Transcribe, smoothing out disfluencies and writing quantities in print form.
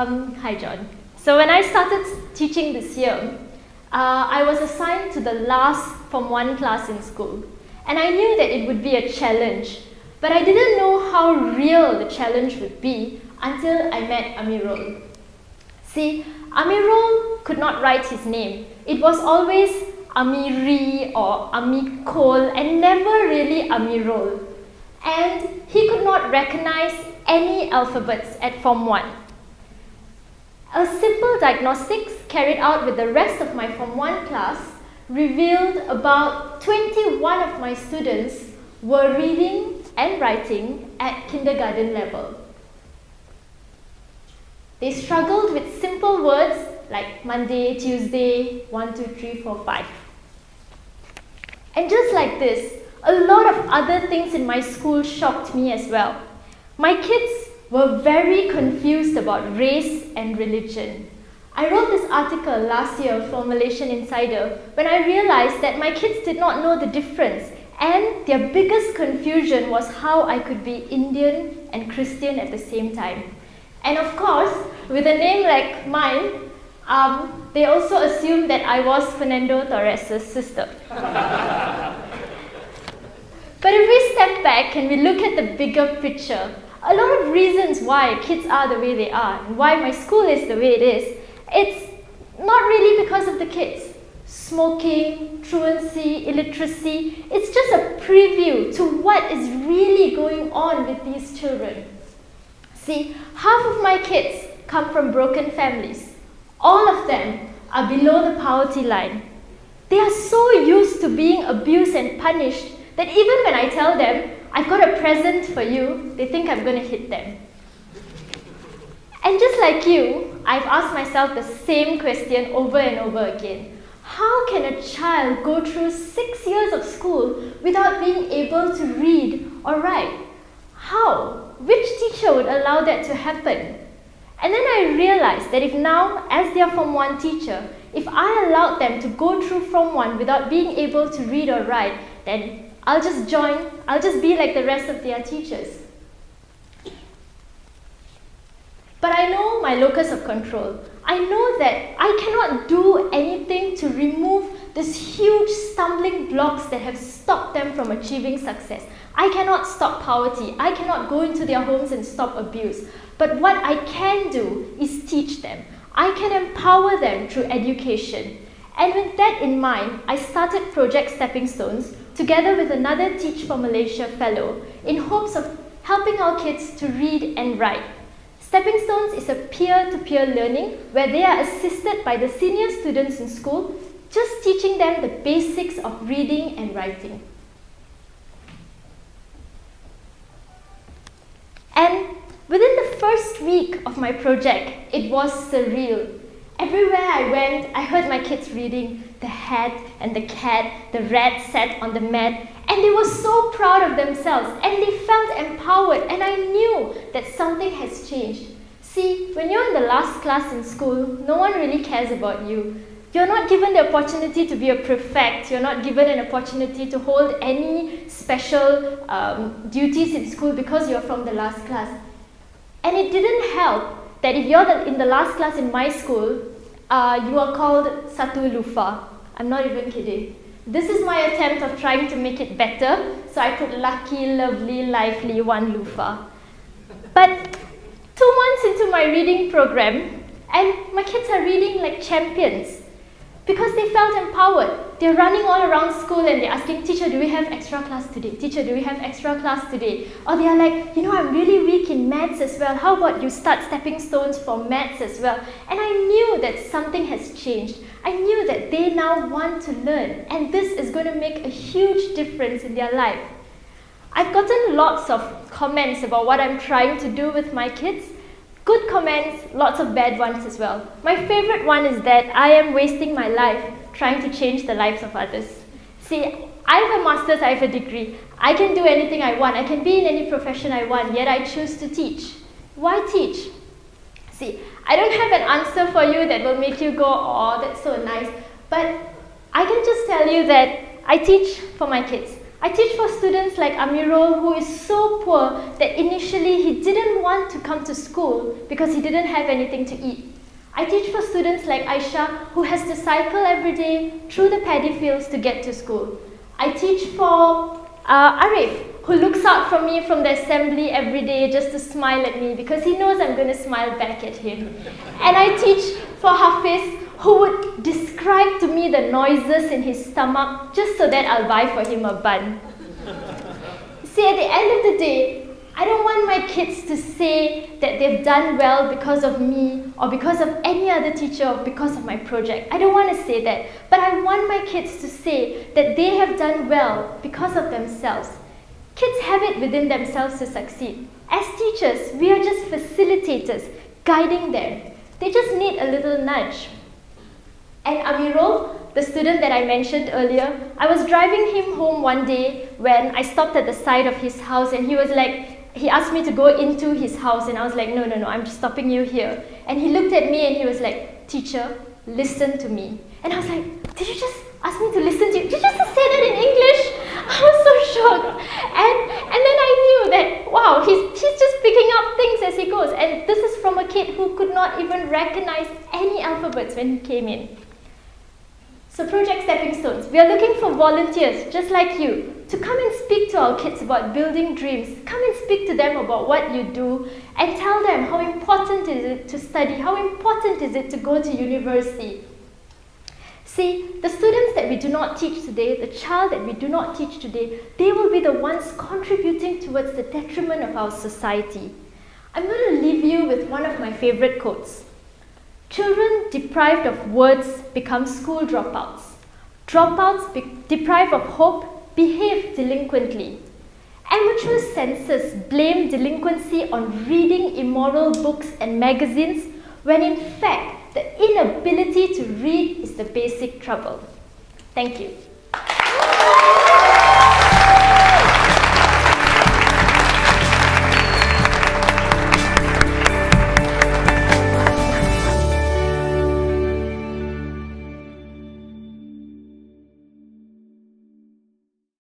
Hi John. So when I started teaching this year, I was assigned to the last Form 1 class in school. And I knew that it would be a challenge, but I didn't know how real the challenge would be until I met Amirul. See, Amirul could not write his name. It was always Amiri or Amikol and never really Amirul. And he could not recognize any alphabets at Form 1. A simple diagnostics carried out with the rest of my Form 1 class revealed about 21 of my students were reading and writing at kindergarten level. They struggled with simple words like Monday, Tuesday, 1, 2, 3, 4, 5. And just like this, a lot of other things in my school shocked me as well. My kids were very confused about race and religion. I wrote this article last year for Malaysian Insider when I realized that my kids did not know the difference, and their biggest confusion was how I could be Indian and Christian at the same time. And of course, with a name like mine, they also assumed that I was Fernando Torres' sister. But if we step back and we look at the bigger picture, a lot of reasons why kids are the way they are and why my school is the way it is, it's not really because of the kids. Smoking, truancy, illiteracy, it's just a preview to what is really going on with these children. See, half of my kids come from broken families. All of them are below the poverty line. They are so used to being abused and punished that even when I tell them, I've got a present for you, they think I'm going to hit them. And just like you, I've asked myself the same question over and over again. How can a child go through 6 years of school without being able to read or write? How? Which teacher would allow that to happen? And then I realized that if now, as their Form 1 teacher, if I allowed them to go through Form 1 without being able to read or write, then I'll just be like the rest of their teachers. But I know my locus of control. I know that I cannot do anything to remove these huge stumbling blocks that have stopped them from achieving success. I cannot stop poverty. I cannot go into their homes and stop abuse. But what I can do is teach them. I can empower them through education. And with that in mind, I started Project Stepping Stones together with another Teach for Malaysia fellow in hopes of helping our kids to read and write. Stepping Stones is a peer-to-peer learning where they are assisted by the senior students in school, just teaching them the basics of reading and writing. And within the first week of my project, it was surreal. Everywhere I went, I heard my kids reading The Hat and the Cat, the rat sat on the mat, and they were so proud of themselves and they felt empowered, and I knew that something has changed. See, when you're in the last class in school, no one really cares about you. You're not given the opportunity to be a prefect, you're not given an opportunity to hold any special duties in school because you're from the last class. And it didn't help that if you're in the last class in my school, you are called Satu Lufa. I'm not even kidding. This is my attempt of trying to make it better, so I put lucky, lovely, lively, one Lufa. But 2 months into my reading program, and my kids are reading like champions because they felt empowered. They're running all around school and they're asking, teacher, do we have extra class today? Teacher, do we have extra class today? Or they are like, I'm really weak in maths as well. How about you start stepping stones for maths as well? And I knew that something has changed. I knew that they now want to learn, and this is going to make a huge difference in their life. I've gotten lots of comments about what I'm trying to do with my kids. Good comments, lots of bad ones as well. My favorite one is that I am wasting my life trying to change the lives of others. See, I have a master's, I have a degree. I can do anything I want. I can be in any profession I want, yet I choose to teach. Why teach? See, I don't have an answer for you that will make you go, oh, that's so nice. But I can just tell you that I teach for my kids. I teach for students like Amirul, who is so poor that initially he didn't want to come to school because he didn't have anything to eat. I teach for students like Aisha, who has to cycle every day through the paddy fields to get to school. I teach for Arif, who looks out for me from the assembly every day just to smile at me because he knows I'm going to smile back at him. And I teach for Hafiz, who would describe to me the noises in his stomach just so that I'll buy for him a bun. See, at the end of the day, I don't want my kids to say that they've done well because of me or because of any other teacher or because of my project. I don't want to say that. But I want my kids to say that they have done well because of themselves. Kids have it within themselves to succeed. As teachers, we are just facilitators, guiding them. They just need a little nudge. And Amirul, the student that I mentioned earlier, I was driving him home one day when I stopped at the side of his house and he asked me to go into his house and I was like, no, I'm just stopping you here. And he looked at me and he was like, teacher, listen to me. And I was like, did you just ask me to listen to you? Did you just say that in English? I was so shocked. And then I knew that, wow, he's just picking up things as he goes. And this is from a kid who could not even recognize any alphabets when he came in. So Project Stepping Stones, we are looking for volunteers just like you to come and speak to our kids about building dreams. Come and speak to them about what you do and tell them how important is it to study, how important is it to go to university. See, the students that we do not teach today, the child that we do not teach today, they will be the ones contributing towards the detriment of our society. I'm going to leave you with one of my favorite quotes. Children deprived of words become school dropouts. Dropouts deprived of hope behave delinquently. Amateur censors blame delinquency on reading immoral books and magazines when in fact the inability to read is the basic trouble. Thank you.